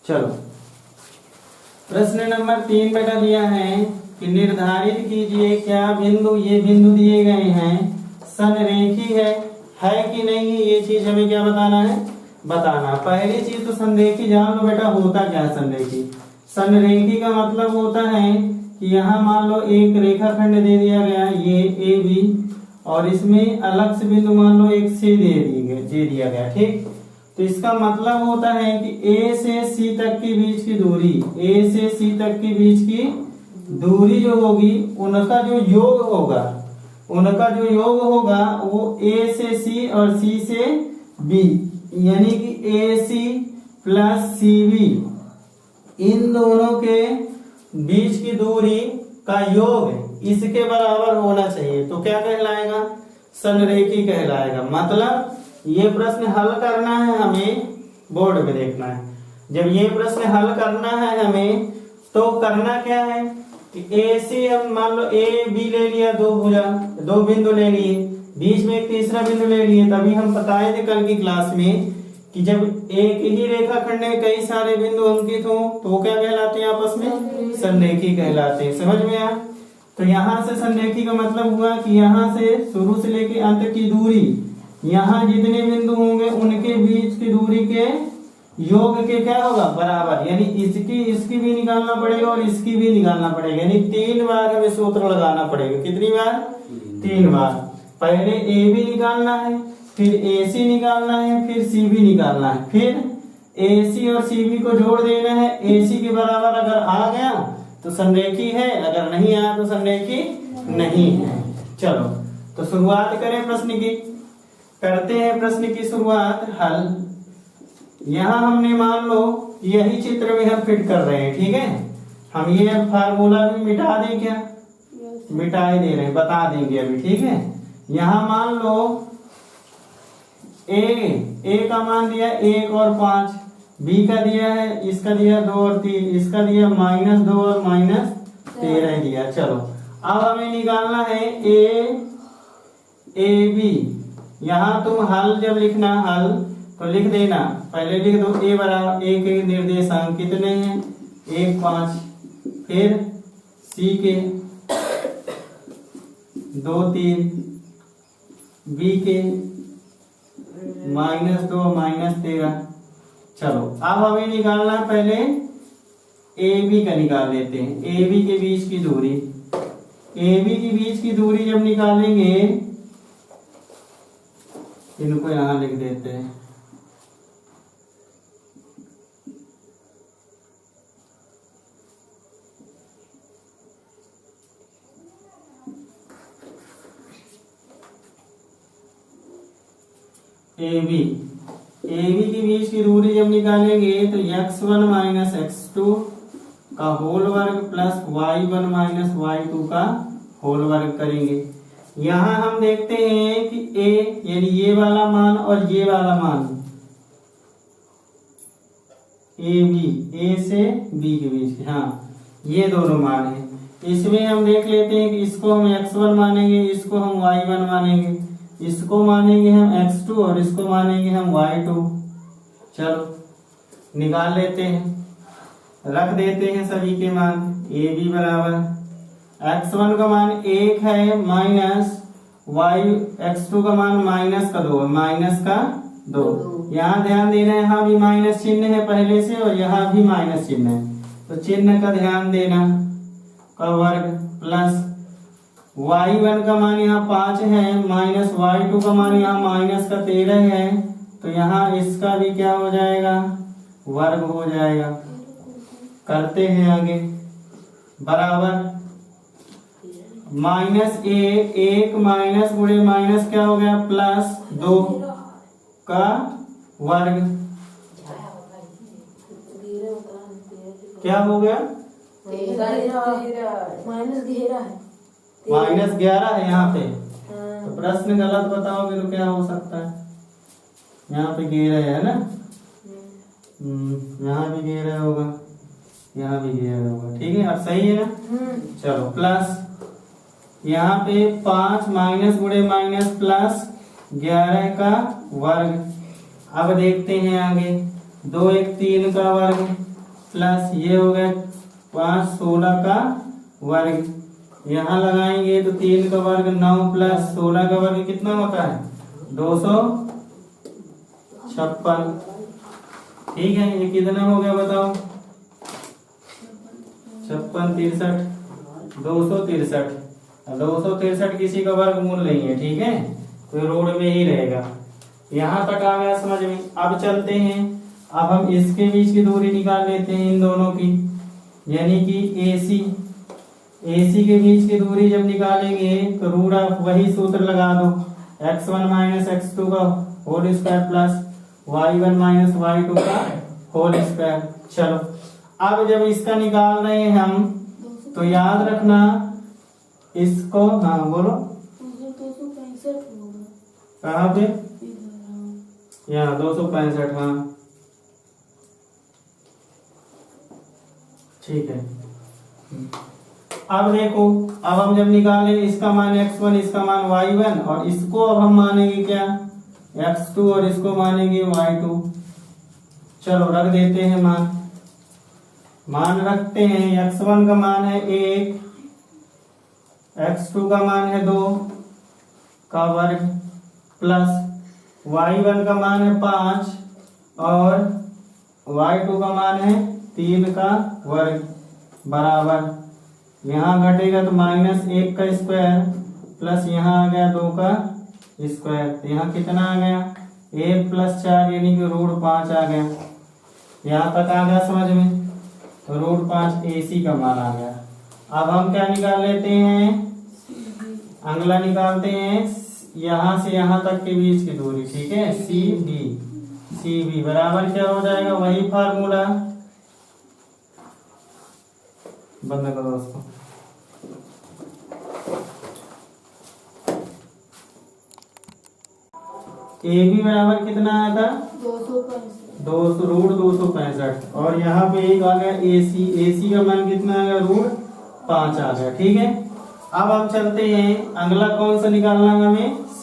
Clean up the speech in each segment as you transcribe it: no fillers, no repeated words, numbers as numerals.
चलो प्रश्न नंबर 3 बेटा दिया है कि निर्धारित कीजिए क्या बिंदु, ये बिंदु दिए गए हैं, संरेखी है कि नहीं है। ये चीज हमें क्या बताना है, बताना। पहली चीज तो संरेखी जान लो बेटा, होता क्या है संरेखी। संरेखी का मतलब होता है कि यहाँ मान लो एक रेखाखंड दे दिया गया ये ए बी, और इसमें अलग से बिंदु मान लो एक सी दे दिया गया, ठीक। तो इसका मतलब होता है कि ए से सी तक के बीच की दूरी, ए से सी तक के बीच की दूरी जो होगी उनका जो योग होगा वो ए से सी और सी से बी, यानी कि ए सी प्लस सी बी, इन दोनों के बीच की दूरी का योग इसके बराबर होना चाहिए। तो क्या कहलाएगा, संरेखी कहलाएगा। मतलब ये प्रश्न हल करना है हमें, बोर्ड में देखना है। जब ये प्रश्न हल करना है हमें तो करना क्या है कि ए सी, हम मान लो ए बी ले लिया, दो बिंदु ले लिए, बीच में एक तीसरा बिंदु ले लिए। तभी हम बताए थे कल की क्लास में कि जब एक ही रेखाखंड में कई सारे बिंदु अंकित हो तो वो क्या कहलाते हैं, आपस में संरेखी कहलाते हैं। समझ में आया। तो यहाँ से संरेखी का मतलब हुआ कि यहाँ से शुरू से लेके अंत की दूरी, यहाँ जितने बिंदु होंगे उनके बीच की दूरी के योग के क्या होगा, बराबर। यानी इसकी भी निकालना पड़ेगा और इसकी भी निकालना पड़ेगा, यानी 3 बार हमें सूत्र लगाना पड़ेगा। कितनी बार, 3 बार। पहले ए बी निकालना है, फिर ए सी निकालना है, फिर सी बी निकालना है, फिर ए सी और सी बी को जोड़ देना है। ए सी के बराबर अगर आ गया तो संरेखी है, अगर नहीं आया तो संरेखी नहीं है। चलो तो शुरुआत करें प्रश्न की, करते हैं प्रश्न की शुरुआत। हल यहाँ हमने मान लो यही चित्र में हम फिट कर रहे हैं, ठीक है। हम ये फार्मूला भी मिटा दें क्या, मिटा ही दे रहे हैं, बता देंगे अभी, ठीक है। यहाँ मान लो ए का मान दिया 1 और 5, बी का दिया है, इसका दिया 2 और 3, इसका दिया -2 और -13 दिया। चलो अब हमें निकालना है ए बी। यहाँ तुम हल जब लिखना, हल तो लिख देना, पहले लिख दो ए बराबर, ए के निर्देशांक कितने हैं, 1 5, फिर सी के 2 3, बी के -2 -13। चलो अब हमें निकालना है, पहले ए बी का निकाल लेते हैं। ए बी के बीच की दूरी, ए बी के बीच की दूरी जब निकालेंगे, इनको यहां लिख देते हैं। ए बी के बीच की दूरी जब निकालेंगे तो x1 - x2 का होल वर्ग प्लस y1 - y2 का होल वर्ग करेंगे। यहाँ हम देखते हैं कि a यानी ये वाला मान और ये वाला मान, ए से b के बीच, हाँ ये दोनों मान है। इसमें हम देख लेते हैं कि इसको हम x1 मानेंगे, इसको हम y1 मानेंगे, इसको मानेंगे हम x2 और इसको मानेंगे हम y2। चलो निकाल लेते हैं, रख देते हैं सभी के मान। ए बी बराबर x1 का मान 1 है, माइनस x2 का मान -2। यहाँ ध्यान देना है, यहाँ भी माइनस चिन्ह है पहले से और यहाँ भी माइनस चिन्ह है, तो चिन्ह का ध्यान देना, का वर्ग प्लस y1 का मान यहाँ 5 है, माइनस y2 का मान यहाँ -13 है, तो यहाँ इसका भी क्या हो जाएगा, वर्ग हो जाएगा। करते हैं आगे, बराबर -1 माइनस गुणे माइनस क्या हो गया, +2 का वर्ग, क्या हो गया, -11 है यहाँ पे। तो प्रश्न गलत बताओगे तो क्या हो सकता है, यहाँ पे 11 है ना, यहाँ भी 11 होगा, यहाँ भी 11 होगा, ठीक है। अब सही है ना। चलो प्लस यहाँ पे 5 माइनस गुणे माइनस प्लस 11 का वर्ग। अब देखते हैं आगे, 2 1 3 का वर्ग प्लस ये हो गया 5 16 का वर्ग, यहाँ लगाएंगे तो 3 का वर्ग 9 प्लस 16 का वर्ग कितना होता है 256। ठीक है, ये कितना हो गया बताओ 56 63 263। 263 किसी का वर्गमूल नहीं है, ठीक है, तो रोड में ही रहेगा। यहाँ तक आ गया समझ में। अब चलते हैं, अब हम इसके बीच की दूरी निकाल लेते हैं इन दोनों की, यानी कि AC के बीच की दूरी जब निकालेंगे तो रूट ऑफ वही सूत्र लगा दो, x1 माइनस x2 का whole square plus y1 minus y2 का होल स्क्वायर। चलो अब जब इसका निकाल रहे हैं हम तो याद रखना इसको, हाँ बोलो 265 कहाँ पे, यहाँ 265, हाँ ठीक है। अब देखो, अब हम जब निकाले इसका मान x1 इसका मान y1 और इसको अब हम मानेंगे क्या x2 और इसको मानेंगे y2। चलो रख देते हैं मान रखते हैं। x1 का मान है 1, x2 का मान है 2 का वर्ग प्लस y1 का मान है 5 और y2 का मान है 3 का वर्ग बराबर, यहाँ घटेगा तो -1 का स्क्वायर प्लस यहाँ आ गया 2 का स्क्वायर, तो यहाँ कितना आ गया 1 + 4 यानी कि √5 आ गया। यहाँ तक आ गया समझ में, तो √5 AC का मान आ गया। अब हम क्या निकाल लेते हैं, अगला निकालते हैं यहाँ से यहाँ तक के बीच की दूरी, ठीक है, CB बराबर क्या हो जाएगा, वही फार्मूला, बंद करो उसको। AB बराबर कितना आया था 265 और यहाँ पे एक आ गया AC का मान कितना आ गया √5 आ गया। ठीक है, अब हम चलते हैं, अगला कौन सा निकालना है हमें, C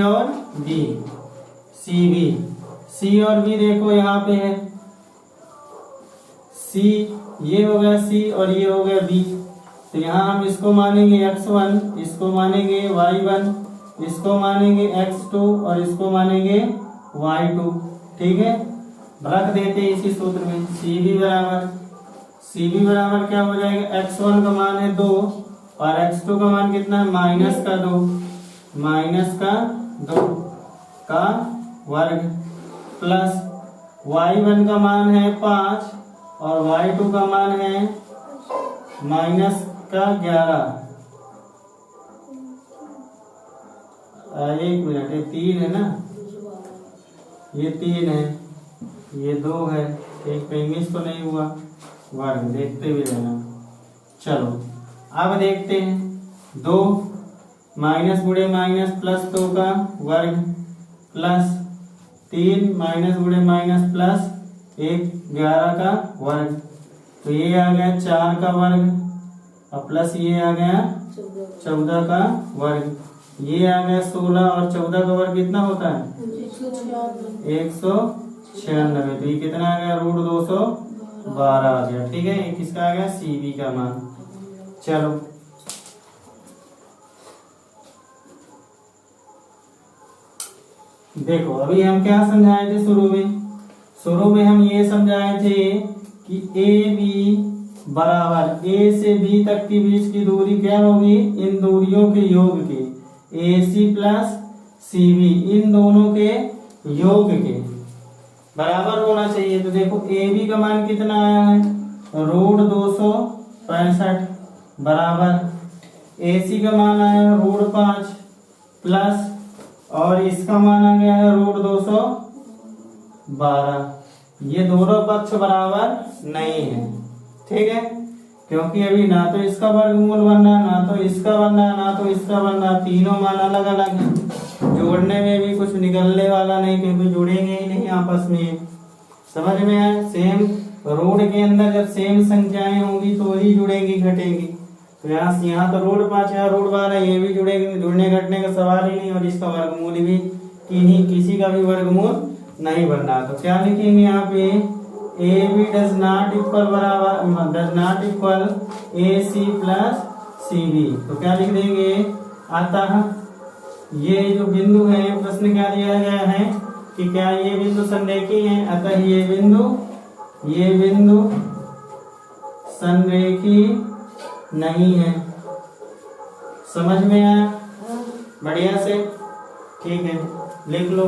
और B। C और B देखो यहाँ पे है, C ये हो गया C और ये हो गया B, तो यहाँ हम इसको मानेंगे x1, इसको मानेंगे y1, इसको मानेंगे x2 और इसको मानेंगे y2। ठीक है, रख देते हैं इसी सूत्र में। CB बराबर क्या हो जाएगा, x1 का मान है 2 और x2 का मान कितना है -2 का वर्ग प्लस y1 का मान है 5 और y2 का मान है -11। एक मिनट, ये 3 है ना, ये 3 है, ये 2 है, एक पे इंग्लिश तो नहीं हुआ, वर्ग देखते हुए रहना। चलो अब देखते हैं, 2 माइनस गुणे माइनस प्लस 2 का वर्ग प्लस 3 माइनस गुणे माइनस प्लस 11 का वर्ग, तो ये आ गया 4 का वर्ग और प्लस ये आ गया 14 का वर्ग, ये आ गया 16 और 14 का वर्ग कितना होता है 196, तो ये कितना आ गया √212 आ गया। ठीक है, ये किसका आ गया, CB का मान। चलो देखो, अभी हम क्या समझाए थे शुरू में हम ये समझाए थे कि AB बराबर A से B तक के बीच की दूरी क्या होगी, इन दूरियों के योग के, AC प्लस CB इन दोनों के योग के बराबर होना चाहिए। तो देखो AB का मान कितना आया है √265 बराबर AC का मान आया है √5 प्लस और इसका मान आ गया है √212। ये दोनों पक्ष बराबर नहीं है, ठीक है, क्योंकि अभी ना तो इसका वर्गमूल बनना, ना तो इसका बनना, ना तो इसका बनना, तीनों मान अलग अलग हैं। जोड़ने में भी कुछ निकलने वाला नहीं, क्योंकि जुड़ेंगे ही नहीं आपस में। समझ में आया, सेम रोड के अंदर जब सेम संख्याएं होंगी तो ही जुड़ेंगी घटेंगी। तो यहाँ तो √5 यहाँ √12, ये भी जुड़ेंगे, जुड़ने घटने का सवाल ही नहीं, और इसका वर्गमूल भी किसी का भी वर्गमूल नहीं बनना। तो क्या लिखेंगे यहाँ पे, A B does not equal A C plus C B. तो क्या लिख देंगे, अतः ये जो बिंदु है, प्रश्न क्या दिया गया है कि क्या ये बिंदु संरेखी है, अतः ये बिंदु संरेखी नहीं है। समझ में आया? बढ़िया से, ठीक है, लिख लो।